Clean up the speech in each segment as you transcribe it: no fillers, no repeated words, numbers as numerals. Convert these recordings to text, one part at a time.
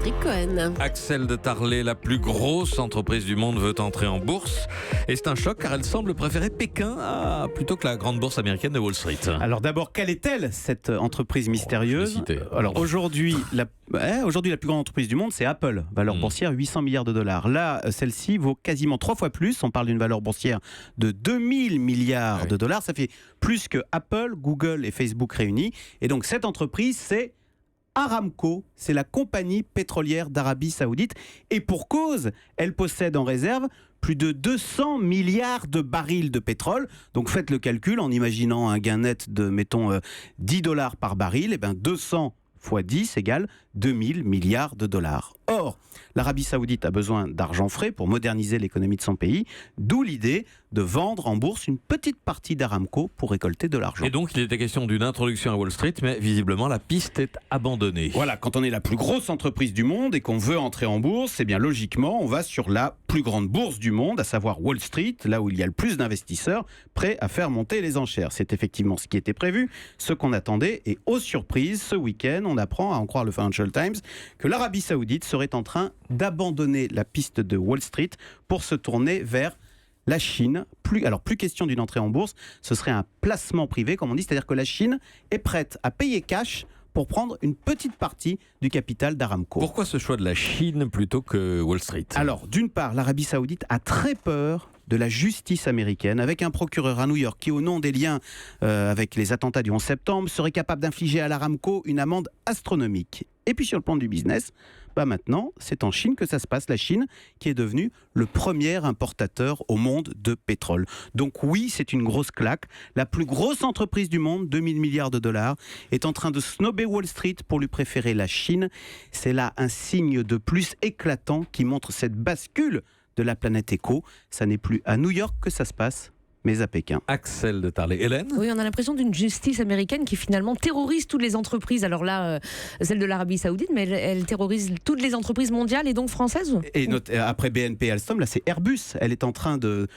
Patrick Cohen. Axel de Tarlé, la plus grosse entreprise du monde, veut entrer en bourse. Et c'est un choc car elle semble préférer Pékin plutôt que la grande bourse américaine de Wall Street. Alors d'abord, quelle est-elle, cette entreprise mystérieuse? Alors aujourd'hui, la plus grande entreprise du monde, c'est Apple. Valeur boursière, 800 milliards de dollars. Là, celle-ci vaut quasiment 3 fois plus. On parle d'une valeur boursière de 2000 milliards de dollars. Ça fait plus que Apple, Google et Facebook réunis. Et donc cette entreprise, c'est Aramco, c'est la compagnie pétrolière d'Arabie Saoudite. Et pour cause, elle possède en réserve plus de 200 milliards de barils de pétrole. Donc faites le calcul en imaginant un gain net de, mettons, 10 dollars par baril. Et bien 200 fois 10 égale 2000 milliards de dollars. Or, l'Arabie Saoudite a besoin d'argent frais pour moderniser l'économie de son pays, d'où l'idée de vendre en bourse une petite partie d'Aramco pour récolter de l'argent. Et donc, il était question d'une introduction à Wall Street, mais visiblement, la piste est abandonnée. Voilà, quand on est la plus grosse entreprise du monde et qu'on veut entrer en bourse, eh bien logiquement, on va sur la plus grande bourse du monde, à savoir Wall Street, là où il y a le plus d'investisseurs prêts à faire monter les enchères. C'est effectivement ce qui était prévu, ce qu'on attendait, et aux surprises, ce week-end, on apprend, à en croire le Financial Times, que l'Arabie Saoudite serait en train d'abandonner la piste de Wall Street pour se tourner vers la Chine. Plus question d'une entrée en bourse, ce serait un placement privé, comme on dit, c'est-à-dire que la Chine est prête à payer cash pour prendre une petite partie du capital d'Aramco. Pourquoi ce choix de la Chine plutôt que Wall Street ? Alors, d'une part, l'Arabie Saoudite a très peur de la justice américaine, avec un procureur à New York qui, au nom des liens avec les attentats du 11 septembre, serait capable d'infliger à l'Aramco une amende astronomique. Et puis sur le plan du business, maintenant, c'est en Chine que ça se passe. La Chine qui est devenue le premier importateur au monde de pétrole. Donc oui, c'est une grosse claque. La plus grosse entreprise du monde, 2000 milliards de dollars, est en train de snobber Wall Street pour lui préférer la Chine. C'est là un signe de plus éclatant qui montre cette bascule de la planète éco. Ça n'est plus à New York que ça se passe, mais à Pékin. Axel de Tarlé. Hélène ? Oui, on a l'impression d'une justice américaine qui finalement terrorise toutes les entreprises. Alors là, celle de l'Arabie Saoudite, mais elle terrorise toutes les entreprises mondiales et donc françaises. Et après BNP et Alstom, là c'est Airbus. Elle est en train de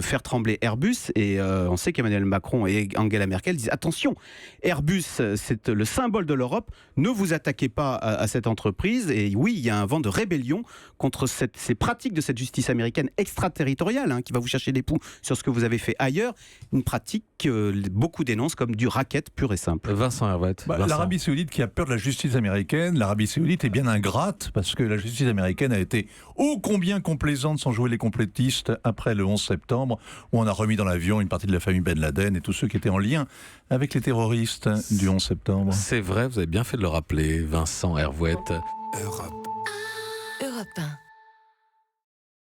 faire trembler Airbus. Et on sait qu'Emmanuel Macron et Angela Merkel disent attention, Airbus, c'est le symbole de l'Europe. Ne vous attaquez pas à cette entreprise. Et oui, il y a un vent de rébellion contre ces pratiques de cette justice américaine extraterritoriale, qui va vous chercher des poux sur ce que vous avez fait ailleurs, une pratique que beaucoup dénoncent comme du racket pur et simple. Vincent Hervouette. L'Arabie Saoudite qui a peur de la justice américaine, l'Arabie Saoudite est bien ingrate parce que la justice américaine a été ô combien complaisante sans jouer les complétistes après le 11 septembre où on a remis dans l'avion une partie de la famille Ben Laden et tous ceux qui étaient en lien avec les terroristes du 11 septembre. C'est vrai, vous avez bien fait de le rappeler, Vincent Hervouette. Europe 1.